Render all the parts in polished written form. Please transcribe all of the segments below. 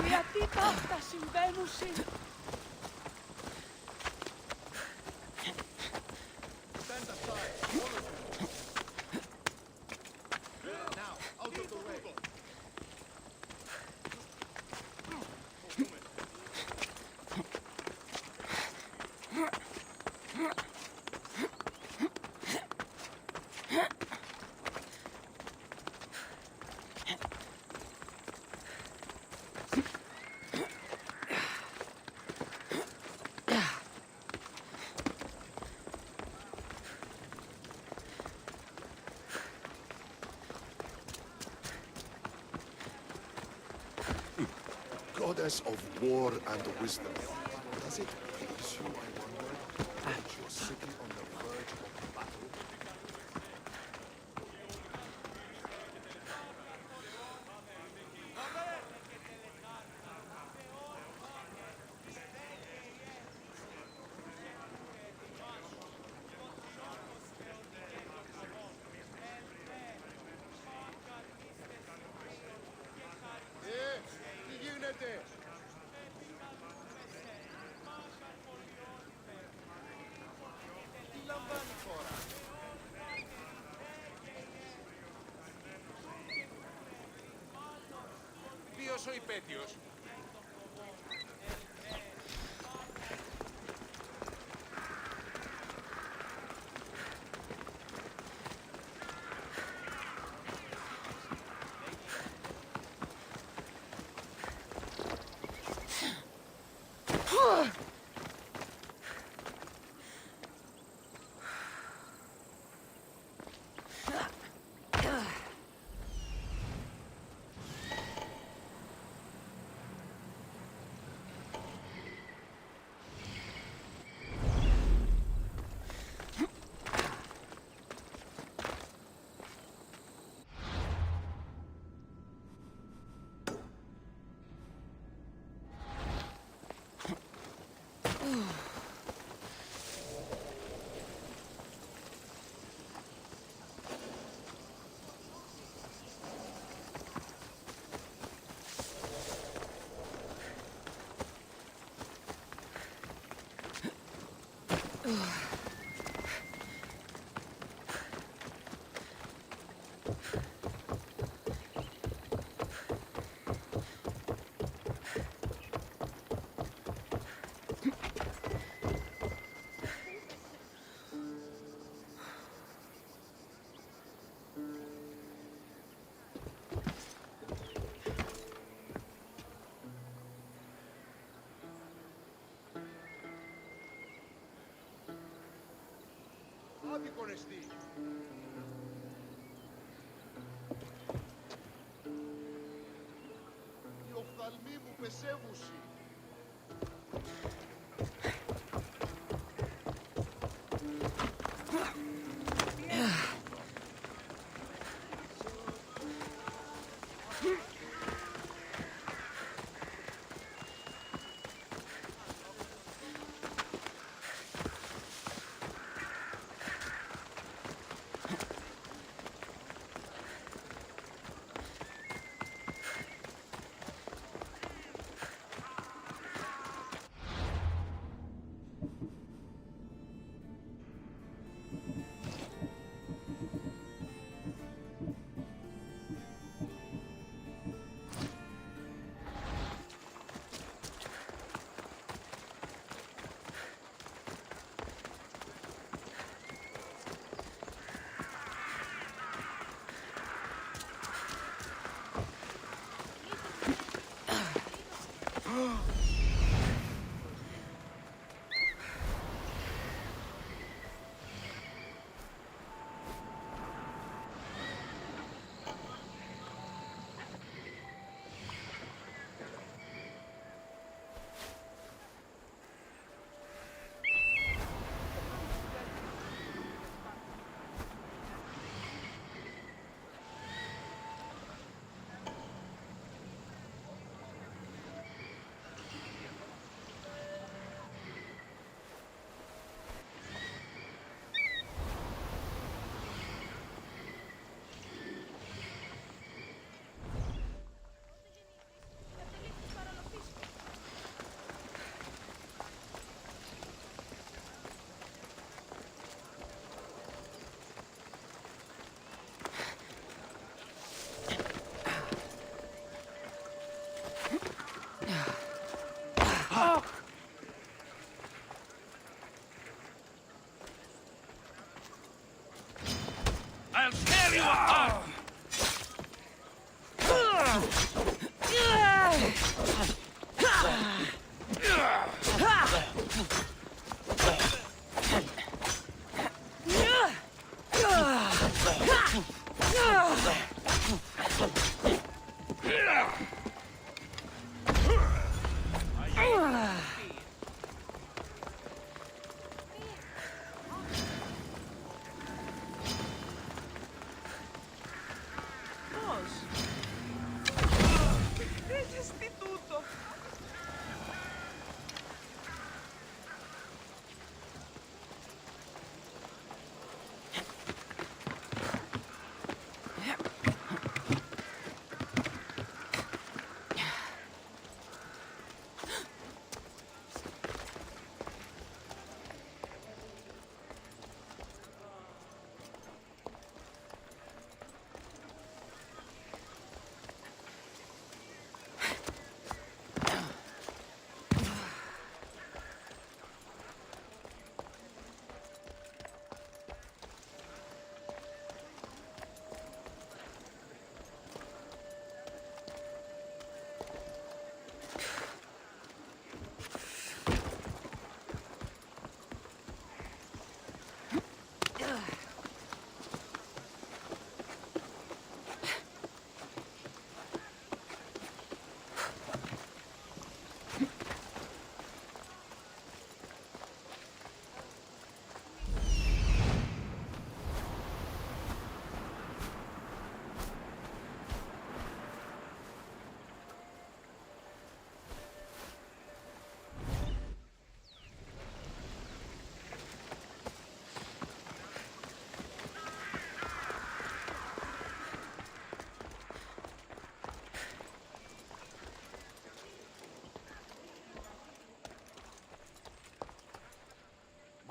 Γιατί τα αυτά συμβαίνουν σήμερα. Goddess of war and wisdom. Does it please you, I wonder, that you're sitting on the verge of battle? Τι γίνεται? Τι λαμβάνει η χώρα? Ποιος ο υπέτειος? Άδικο ρεστή. Οι οφθαλμοί μου πεσεύουσι.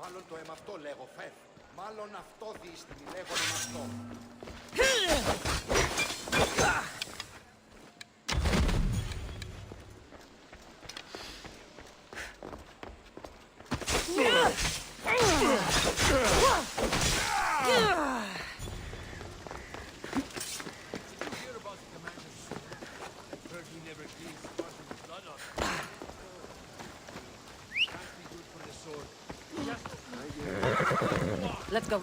Μάλλον το αίμα αυτό λέγω, Φεφ. Μάλλον αυτό δίστην, λέγω αίμα αυτό. Let's go.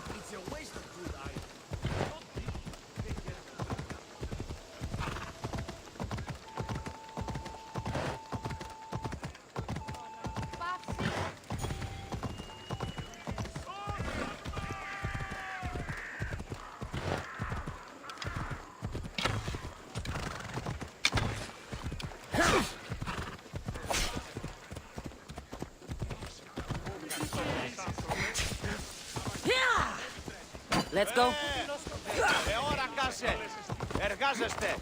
Let's go. Ώρα κάσε. Εργάζεστε.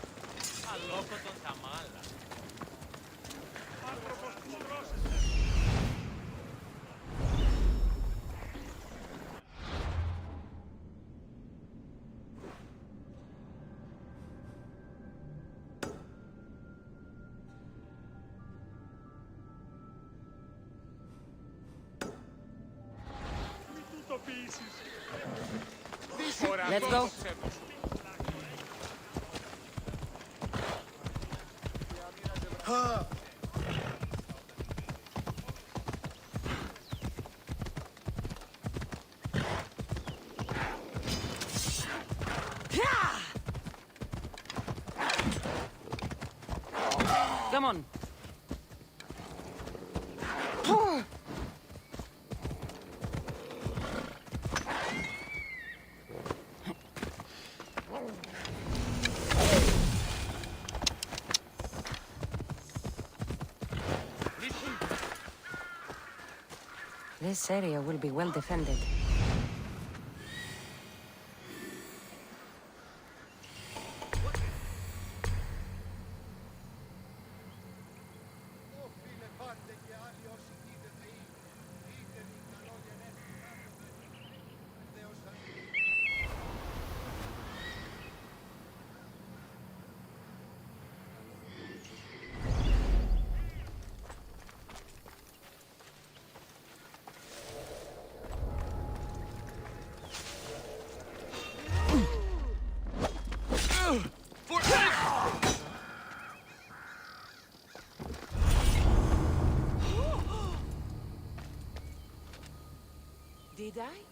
Let's go. Come on. This area will be well defended. Did I?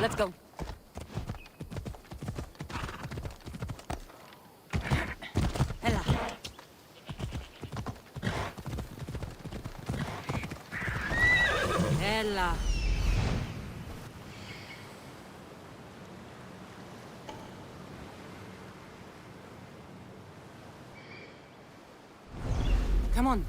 Let's go. Έλα. Έλα. Come on.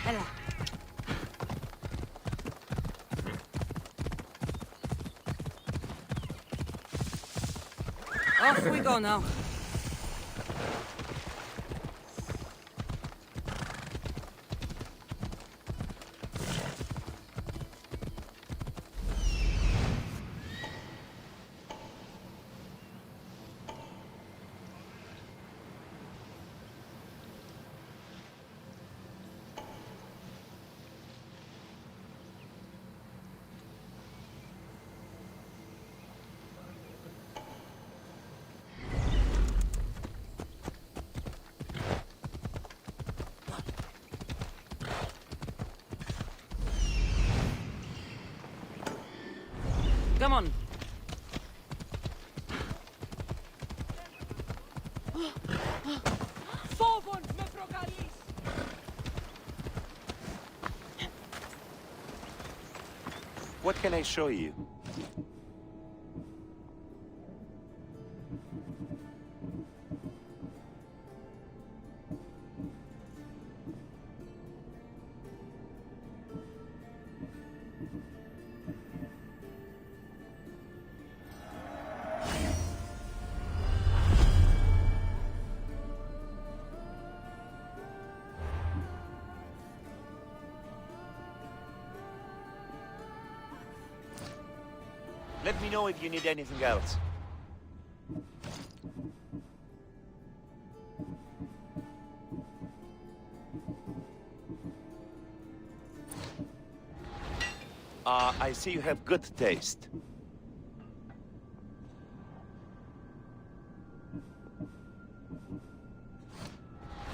Ella. Off we go now. Come on. Φόβον με προκαλείς! What can I show you? Let me know if you need anything else. I see you have good taste.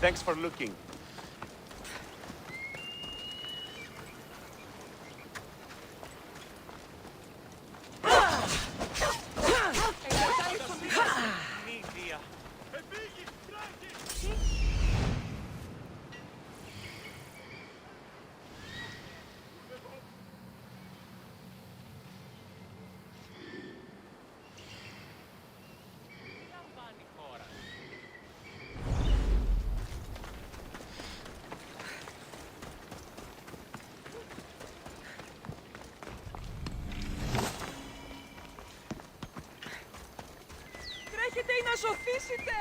Thanks for looking. Τρέχετε ή να σωθήσετε!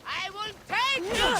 I will take you!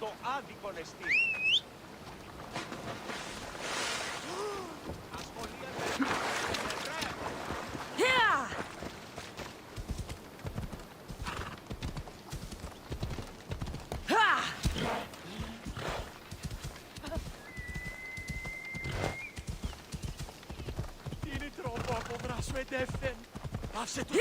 Το άδικον εστί. Είναι τρόπο από δράσου εντεύθεν. Πάψε του.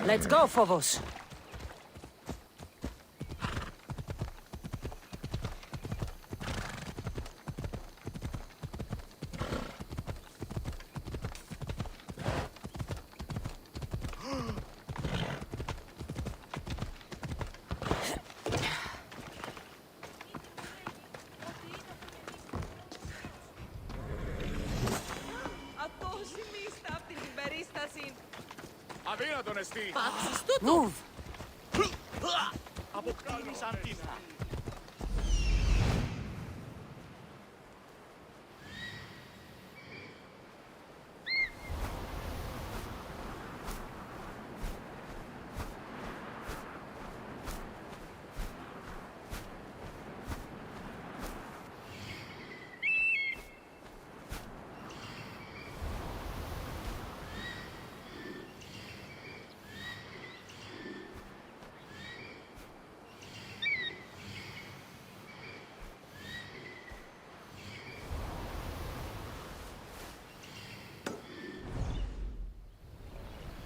Let's go, Phobos. Μία τον εστί. Πάψεις τούτο. Move. Αποκτήνεις αντίνα.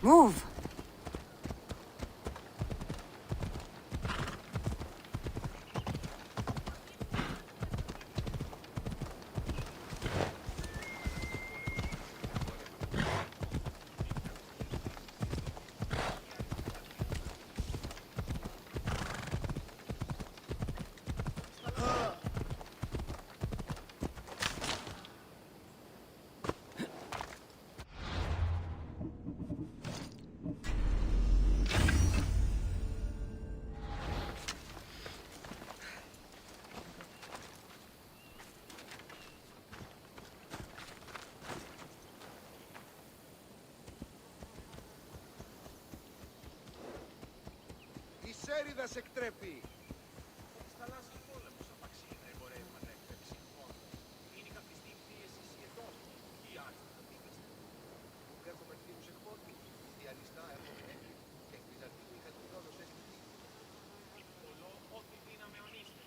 Move. Η σέριδας εκτρέπει. Στις θαλάσσιες πόλεμους απαξίνα εμπορεύματα έκρηξη χώρων. Είναι καθιστή πίεση σχεδόν ή άρχιτα δίκαστα. Έχουμε ευθύνους εκπόρτη. Διαλυστά έχουμε έκλη. Και εκ Βυζαντίου είχα την δόλος έστειτη. Πολλό ό,τι δύναμε ονείστε.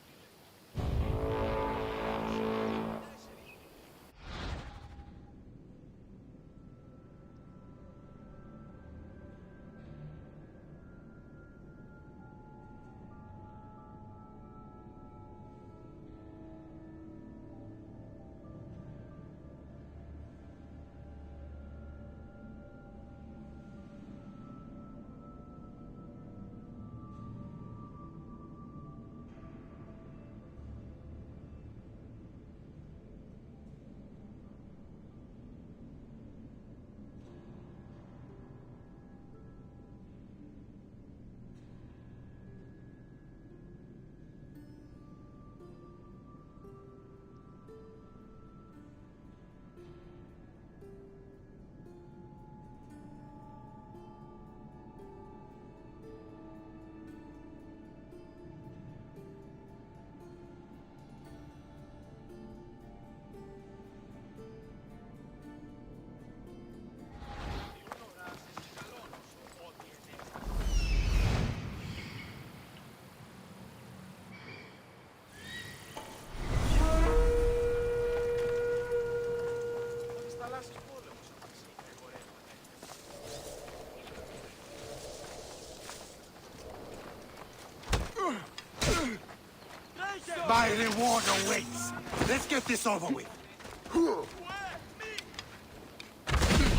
My reward awaits. Let's get this over with.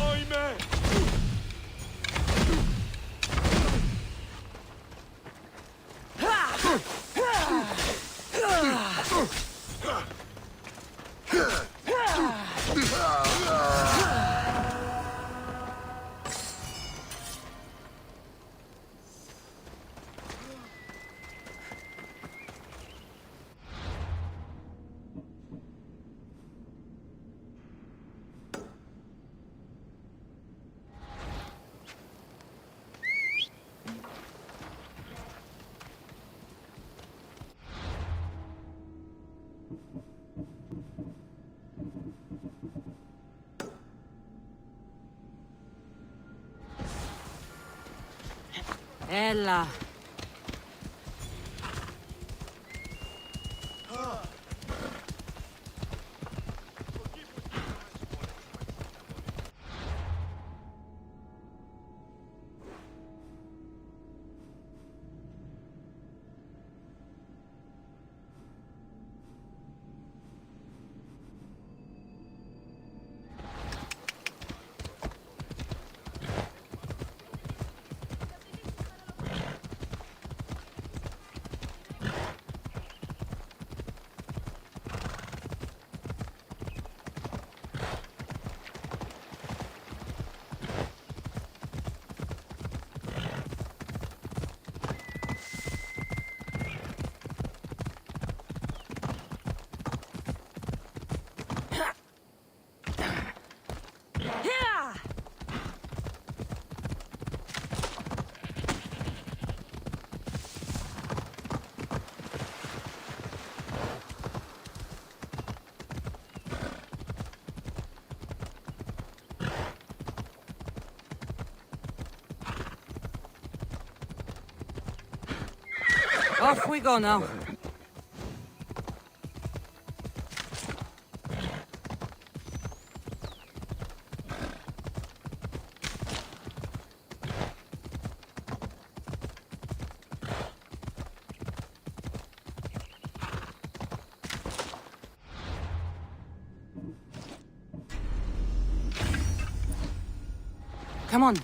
Oime! Έλα. Off we go now. Come on.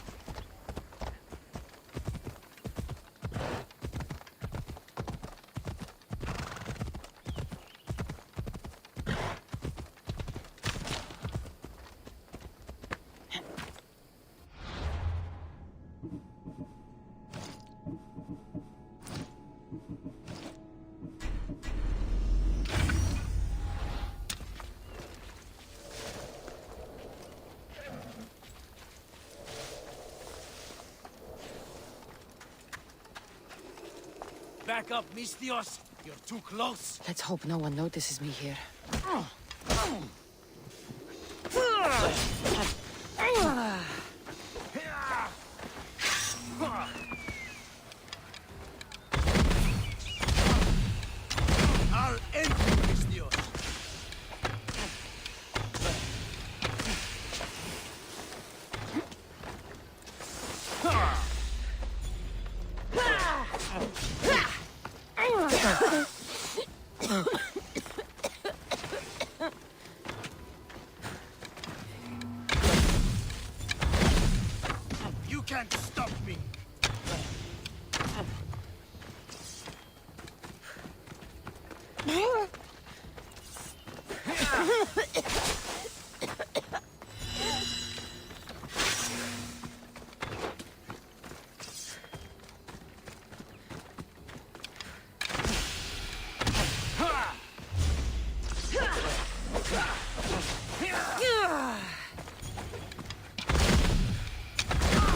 Back up, Mistios. You're too close. Let's hope no one notices me here. I'll end you, Mistios. You can't stop me.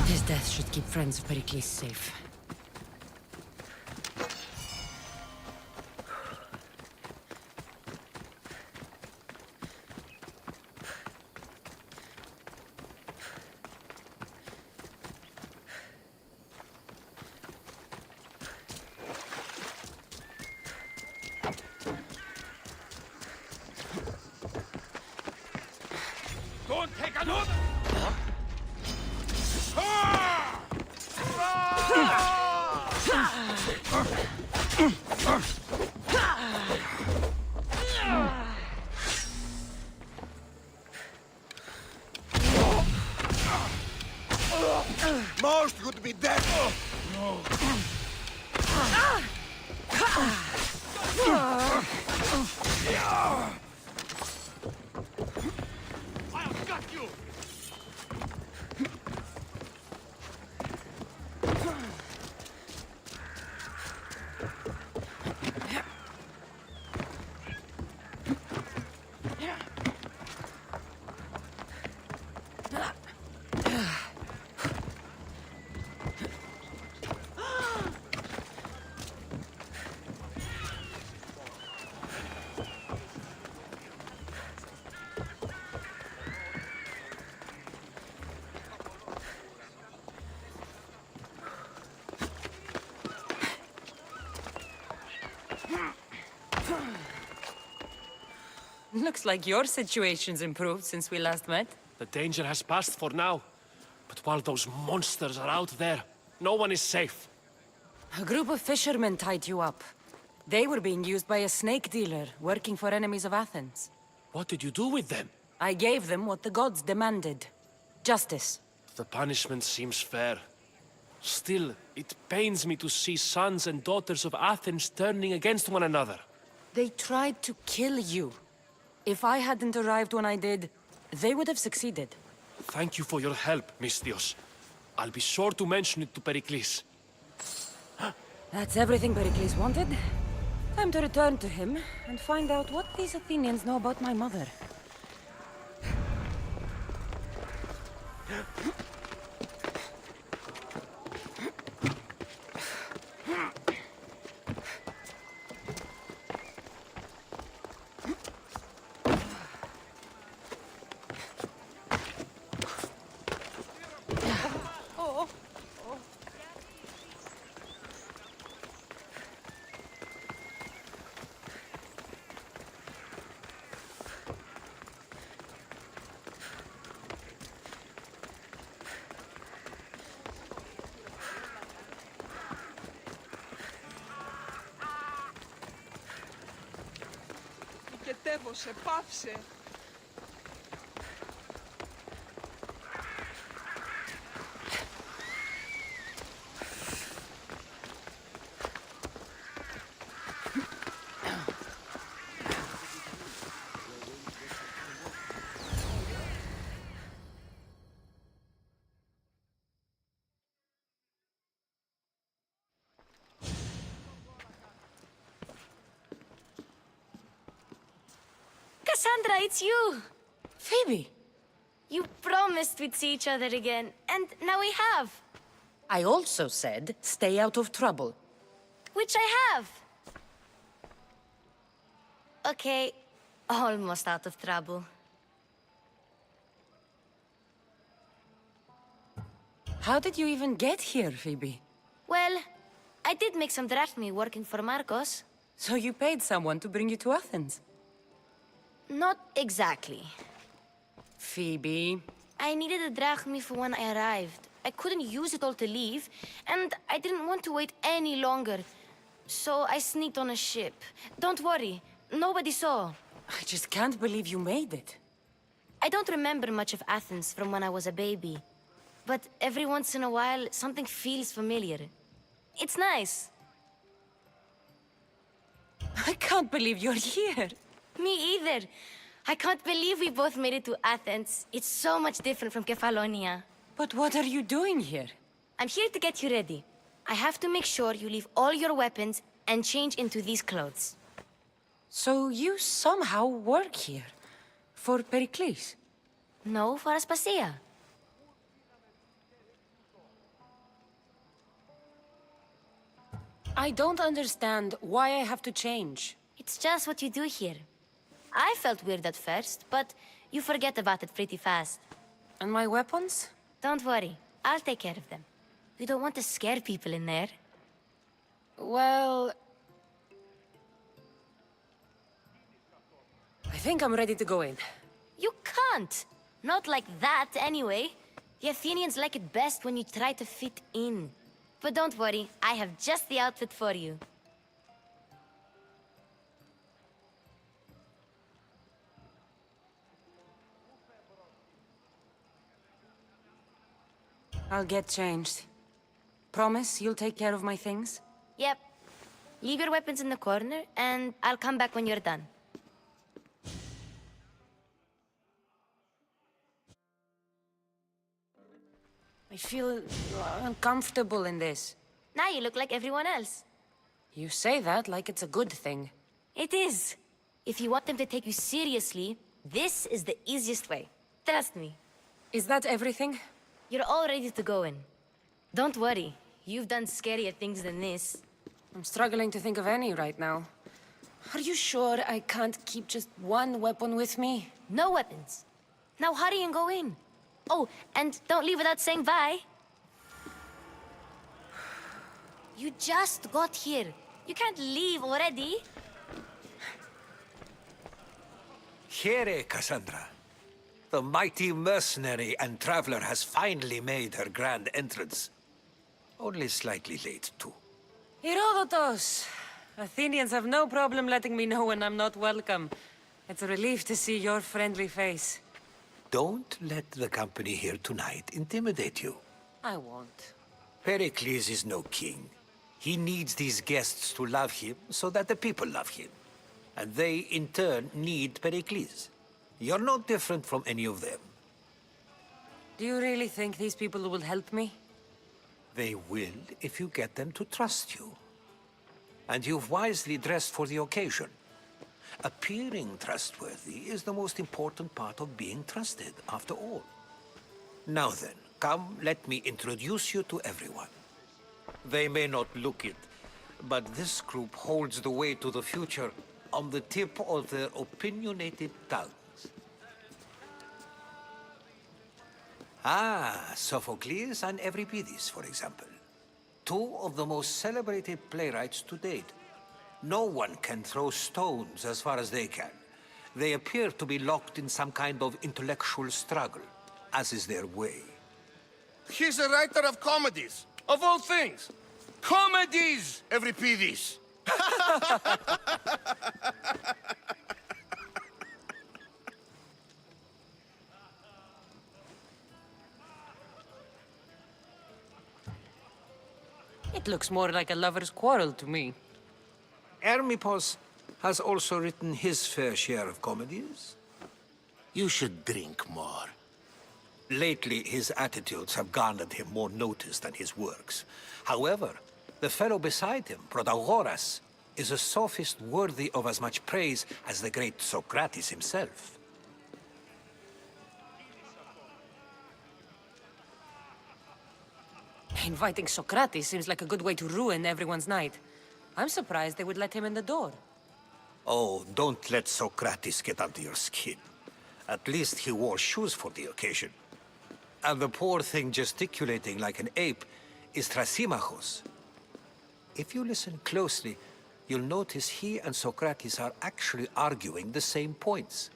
His death should keep friends of Pericles safe. Don't take another! Most would be dead. I've got you! Looks like your situation's improved since we last met. The danger has passed for now. But while those monsters are out there, no one is safe. A group of fishermen tied you up. They were being used by a snake dealer working for enemies of Athens. What did you do with them? I gave them what the gods demanded. Justice. The punishment seems fair. Still, it pains me to see sons and daughters of Athens turning against one another. They tried to kill you. If I hadn't arrived when I did, they would have succeeded. Thank you for your help, Mistios. I'll be sure to mention it to Pericles. That's everything Pericles wanted. Time to return to him and find out what these Athenians know about my mother. πιστεύω σε, πάψε. Cassandra, it's you! Phoebe! You promised we'd see each other again, and now we have. I also said, stay out of trouble. Which I have. Okay, almost out of trouble. How did you even get here, Phoebe? Well, I did make some drachmi working for Marcos. So you paid someone to bring you to Athens? Not exactly. Phoebe... I needed a drachmi for when I arrived. I couldn't use it all to leave, and I didn't want to wait any longer. So I sneaked on a ship. Don't worry, nobody saw. I just can't believe you made it. I don't remember much of Athens from when I was a baby. But every once in a while, something feels familiar. It's nice. I can't believe you're here. Me either. I can't believe we both made it to Athens. It's so much different from Kefalonia. But what are you doing here? I'm here to get you ready. I have to make sure you leave all your weapons and change into these clothes. So you somehow work here? For Pericles? No, for Aspasia. I don't understand why I have to change. It's just what you do here. I felt weird at first, but you forget about it pretty fast. And my weapons? Don't worry, I'll take care of them. We don't want to scare people in there. Well... I think I'm ready to go in. You can't! Not like that, anyway. The Athenians like it best when you try to fit in. But don't worry, I have just the outfit for you. I'll get changed. Promise you'll take care of my things? Yep. Leave your weapons in the corner, and I'll come back when you're done. I feel uncomfortable in this. Now you look like everyone else. You say that like it's a good thing. It is. If you want them to take you seriously, this is the easiest way. Trust me. Is that everything? You're all ready to go in. Don't worry. You've done scarier things than this. I'm struggling to think of any right now. Are you sure I can't keep just one weapon with me? No weapons. Now hurry and go in. Oh, and don't leave without saying bye. You just got here. You can't leave already. Here, Cassandra. The mighty mercenary and traveler has finally made her grand entrance. Only slightly late, too. Herodotos! Athenians have no problem letting me know when I'm not welcome. It's a relief to see your friendly face. Don't let the company here tonight intimidate you. I won't. Pericles is no king. He needs these guests to love him so that the people love him. And they, in turn, need Pericles. You're no different from any of them. Do you really think these people will help me? They will if you get them to trust you. And you've wisely dressed for the occasion. Appearing trustworthy is the most important part of being trusted, after all. Now then, come, let me introduce you to everyone. They may not look it, but this group holds the way to the future on the tip of their opinionated tongues. Ah, Sophocles and Euripides, for example. Two of the most celebrated playwrights to date. No one can throw stones as far as they can. They appear to be locked in some kind of intellectual struggle, as is their way. He's a writer of comedies, of all things. Comedies, Euripides. That looks more like a lover's quarrel to me. Hermipos has also written his fair share of comedies. You should drink more. Lately, his attitudes have garnered him more notice than his works. However, the fellow beside him, Protagoras, is a sophist worthy of as much praise as the great Socrates himself. Inviting Socrates seems like a good way to ruin everyone's night. I'm surprised they would let him in the door. Oh, don't let Socrates get under your skin. At least he wore shoes for the occasion. And the poor thing gesticulating like an ape is Thrasymachos. If you listen closely, you'll notice he and Socrates are actually arguing the same points.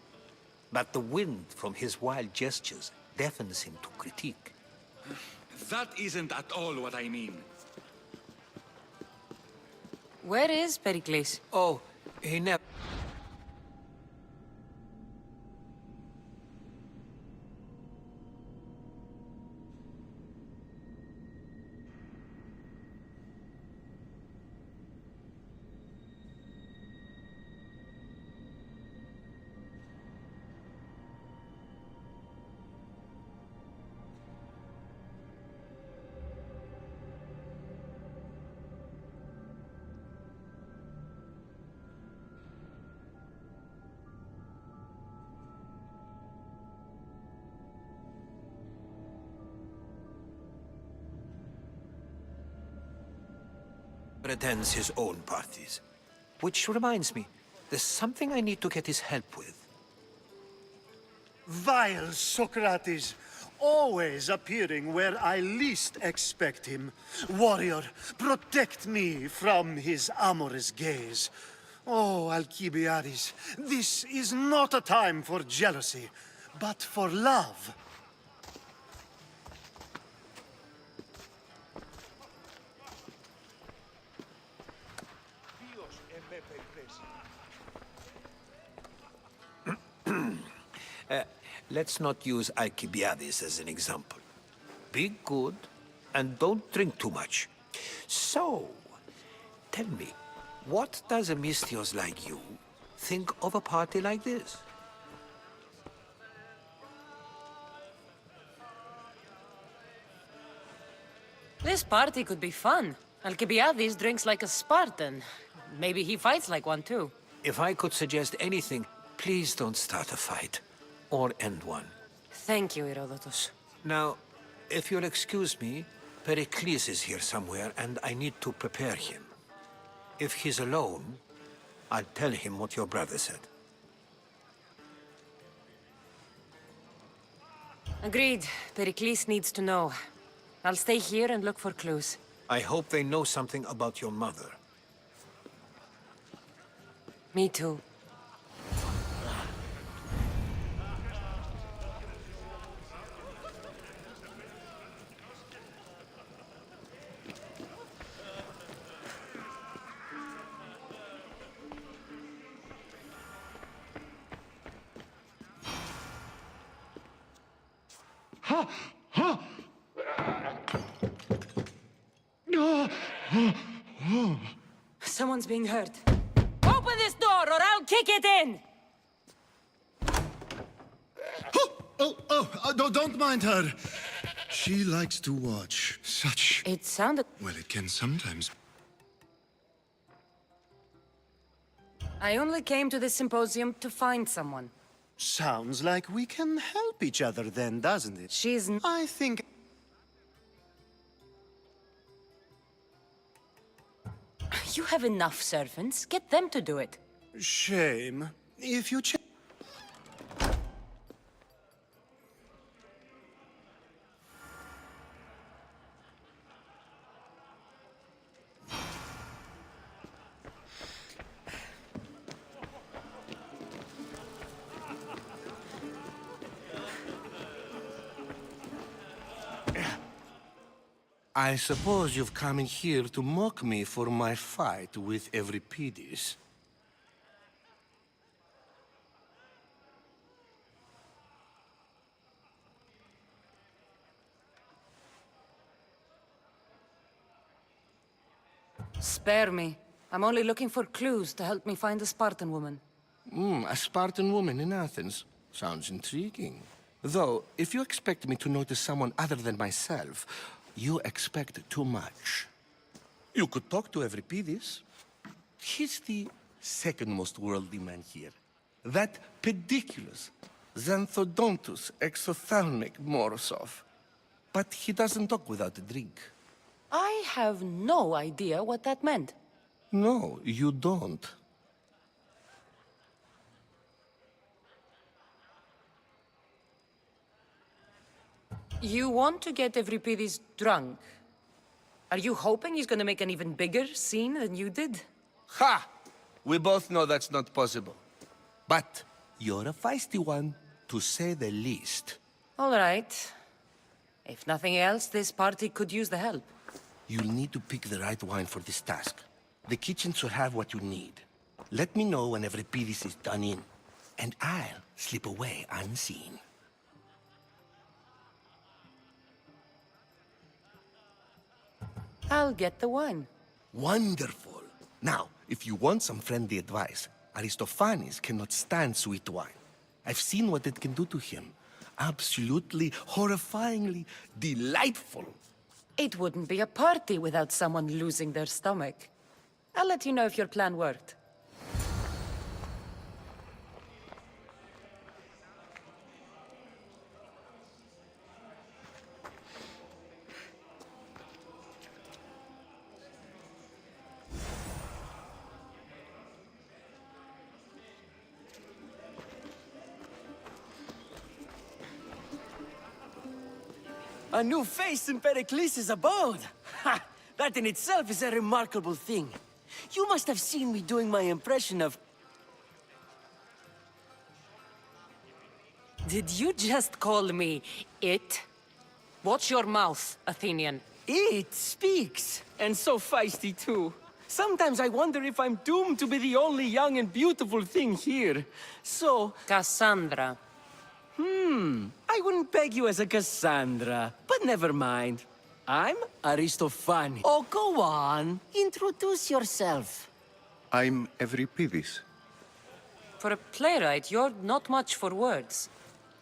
But the wind from his wild gestures deafens him to critique. That isn't at all what I mean. Where is Pericles? Oh, he never... attends his own parties. Which reminds me, there's something I need to get his help with. Vile Socrates, always appearing where I least expect him. Warrior, protect me from his amorous gaze. Oh, Alcibiades, this is not a time for jealousy, but for love. Let's not use Alcibiades as an example. Be good, and don't drink too much. So, tell me, what does a Mystios like you think of a party like this? This party could be fun. Alcibiades drinks like a Spartan. Maybe he fights like one too. If I could suggest anything, please don't start a fight. Or end one. Thank you, Herodotus. Now, if you'll excuse me, Pericles is here somewhere, and I need to prepare him. If he's alone, I'll tell him what your brother said. Agreed. Pericles needs to know. I'll stay here and look for clues. I hope they know something about your mother. Me too. Someone's being hurt. Open this door or I'll kick it in! Don't mind her. She likes to watch such... It sounded... Well, it can sometimes... I only came to this symposium to find someone. Sounds like we can help each other then, doesn't it? She's... I think... You have enough servants. Get them to do it. Shame. If you check... I suppose you've come in here to mock me for my fight with Euripides. Spare me. I'm only looking for clues to help me find a Spartan woman. A Spartan woman in Athens. Sounds intriguing. Though, if you expect me to notice someone other than myself, you expect too much. You could talk to Euripides. He's the second most worldly man here. That pediculous Xanthodontus exophthalmic Morosov. But he doesn't talk without a drink. I have no idea what that meant. No, you don't. You want to get Euripides drunk? Are you hoping he's gonna make an even bigger scene than you did? Ha! We both know that's not possible. But you're a feisty one, to say the least. All right. If nothing else, this party could use the help. You'll need to pick the right wine for this task. The kitchen should have what you need. Let me know when Euripides is done in, and I'll slip away unseen. I'll get the wine. Wonderful. Now, if you want some friendly advice, Aristophanes cannot stand sweet wine. I've seen what it can do to him. Absolutely, horrifyingly delightful. It wouldn't be a party without someone losing their stomach. I'll let you know if your plan worked. A new face in Pericles' abode! Ha! That in itself is a remarkable thing. You must have seen me doing my impression of... Did you just call me it? Watch your mouth, Athenian. It speaks, and so feisty too. Sometimes I wonder if I'm doomed to be the only young and beautiful thing here. So... Cassandra. I wouldn't peg you as a Cassandra, but never mind. I'm Aristophanes. Oh, go on. Introduce yourself. I'm Euripides. For a playwright, you're not much for words.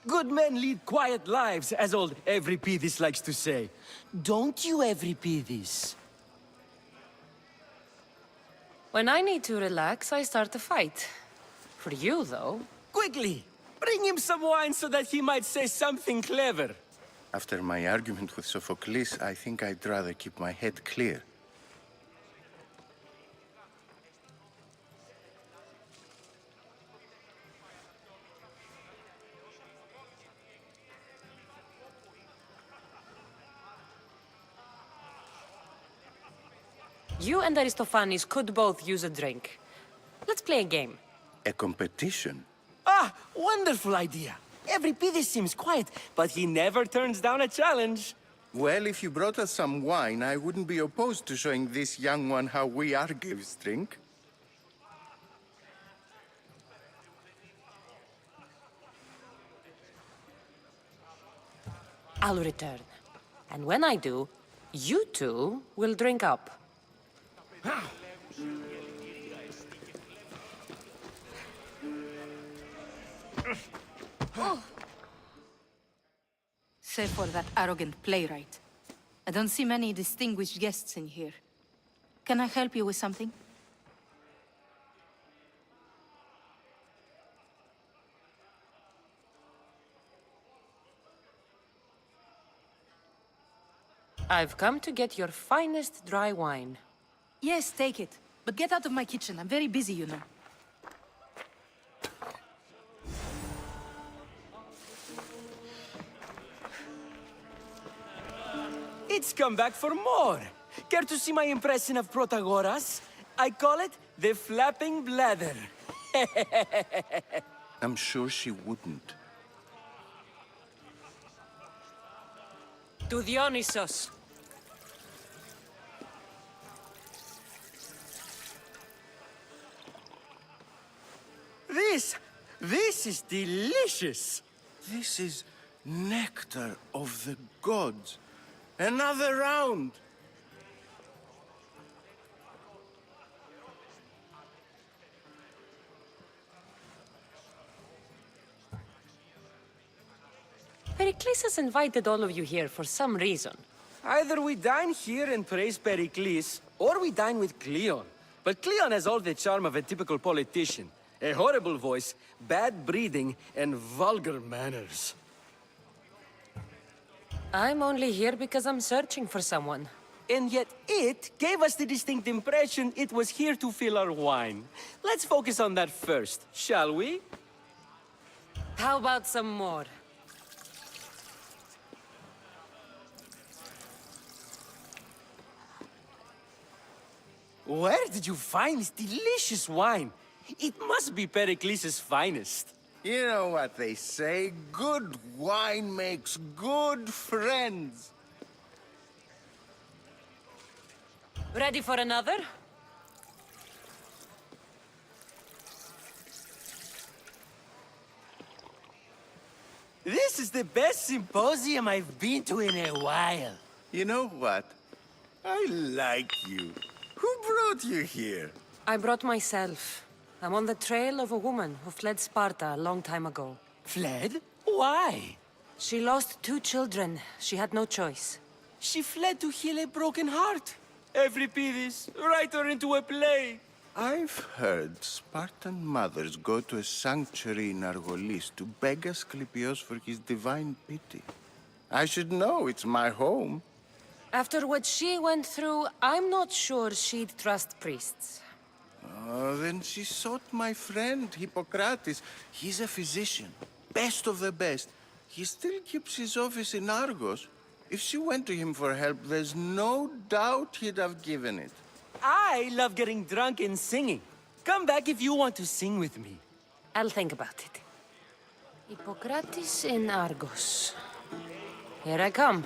Good men lead quiet lives, as old Euripides likes to say. Don't you, Euripides? When I need to relax, I start a fight. For you, though... Quickly! Bring him some wine so that he might say something clever. After my argument with Sophocles, I think I'd rather keep my head clear. You and Aristophanes could both use a drink. Let's play a game. A competition? Ah, wonderful idea. Euripides seems quiet, but he never turns down a challenge. Well, if you brought us some wine, I wouldn't be opposed to showing this young one how we Argives drink. I'll return. And when I do, you two will drink up. Save for that arrogant playwright. I don't see many distinguished guests in here. Can I help you with something? I've come to get your finest dry wine. Yes, take it. But get out of my kitchen. I'm very busy, you know. It's come back for more. Care to see my impression of Protagoras? I call it the flapping bladder. I'm sure she wouldn't. To Dionysos. This is delicious. This is nectar of the gods. Another round. Pericles has invited all of you here for some reason. Either we dine here and praise Pericles, or we dine with Cleon. But Cleon has all the charm of a typical politician. A horrible voice, bad breeding, and vulgar manners. I'm only here because I'm searching for someone. And yet it gave us the distinct impression it was here to fill our wine. Let's focus on that first, shall we? How about some more? Where did you find this delicious wine? It must be Pericles' finest. You know what they say, good wine makes good friends. Ready for another? This is the best symposium I've been to in a while. You know what? I like you. Who brought you here? I brought myself. I'm on the trail of a woman who fled Sparta a long time ago. Fled? Why? She lost 2 children. She had no choice. She fled to heal a broken heart. Euripides, write her into a play. I've heard Spartan mothers go to a sanctuary in Argolis to beg Asclepios for his divine pity. I should know, it's my home. After what she went through, I'm not sure she'd trust priests. Oh, then she sought my friend, Hippocrates. He's a physician, best of the best. He still keeps his office in Argos. If she went to him for help, there's no doubt he'd have given it. I love getting drunk and singing. Come back if you want to sing with me. I'll think about it. Hippocrates in Argos. Here I come.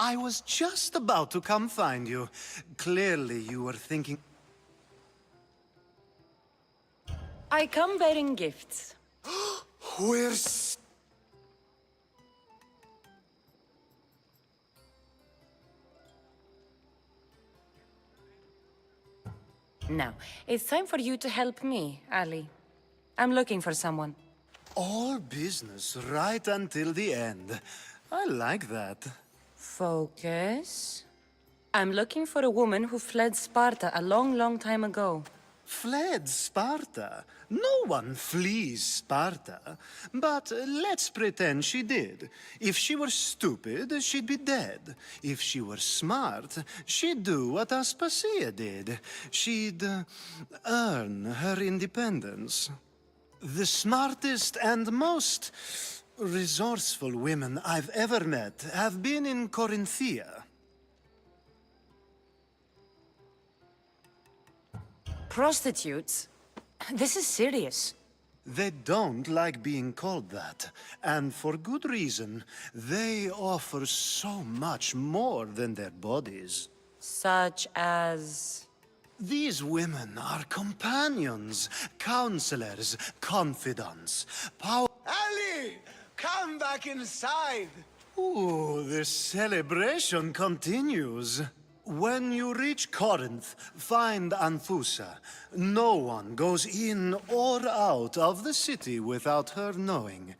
I was just about to come find you. Clearly you were thinking... I come bearing gifts. Where's... Now, it's time for you to help me, Ali. I'm looking for someone. All business right until the end. I like that. Focus. I'm looking for a woman who fled Sparta a long, long time ago. Fled Sparta? No one flees Sparta. But let's pretend she did. If she were stupid, she'd be dead. If she were smart, she'd do what Aspasia did. She'd earn her independence. The smartest and most resourceful women I've ever met have been in Corinthia. Prostitutes? This is serious. They don't like being called that, and for good reason. They offer so much more than their bodies. Such as... These women are companions, counselors, confidants, power... Ali! Come back inside! Ooh, the celebration continues. When you reach Corinth, find Anthusa. No one goes in or out of the city without her knowing.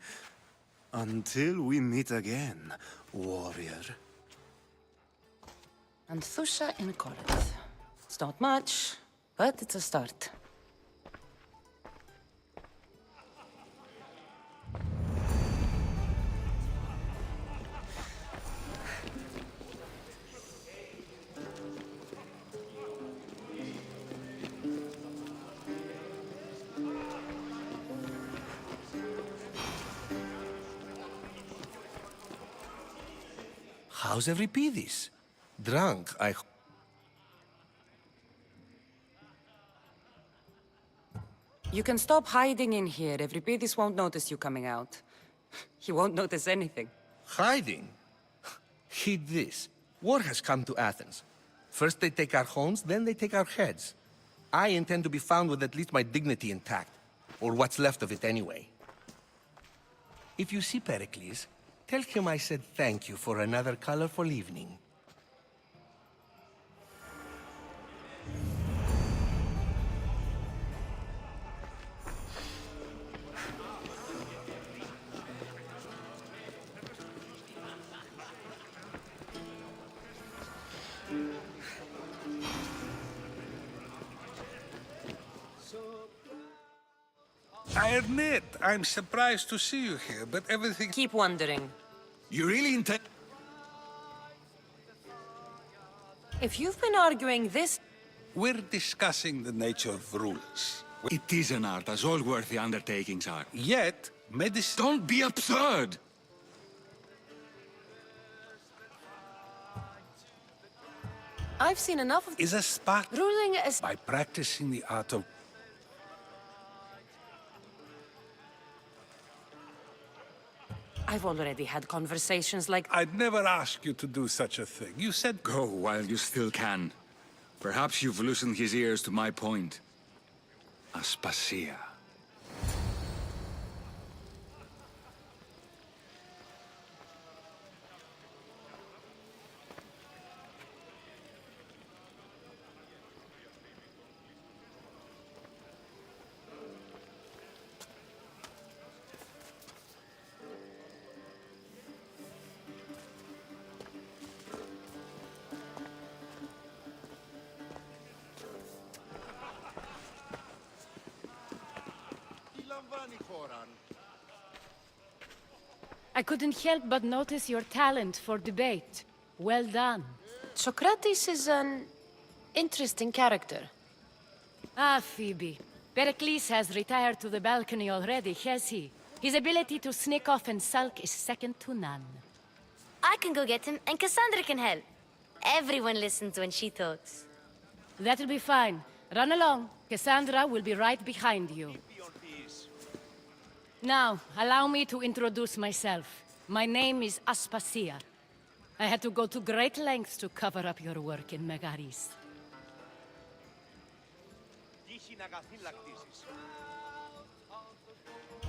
Until we meet again, warrior. Anthusa in Corinth. It's not much, but it's a start. How's Euripides? Drunk, I... You can stop hiding in here. Euripides won't notice you coming out. He won't notice anything. Hiding? Hid this. War has come to Athens. First they take our homes, then they take our heads. I intend to be found with at least my dignity intact. Or what's left of it anyway. If you see Pericles, tell him I said thank you for another colorful evening. I admit, I'm surprised to see you here, but everything... Keep wondering. You really intend... If you've been arguing this... We're discussing the nature of rules. It is an art, as all worthy undertakings are. Yet, medicine... Don't be absurd! I've seen enough of... Is a spark... Ruling is... By practicing the art of... I've already had conversations like... I'd never ask you to do such a thing. You said Go while you still can. Perhaps you've loosened his ears to my point. Aspasia. I couldn't help but notice your talent for debate. Well done. Socrates is an interesting character. Ah, Phoebe. Pericles has retired to the balcony already, has he? His ability to sneak off and sulk is second to none. I can go get him, and Cassandra can help. Everyone listens when she talks. That'll be fine. Run along. Cassandra will be right behind you. Now, allow me to introduce myself. My name is Aspasia. I had to go to great lengths to cover up your work in Megaris.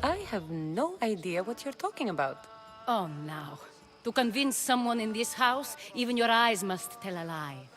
I have no idea what you're talking about. Oh, now. To convince someone in this house, even your eyes must tell a lie.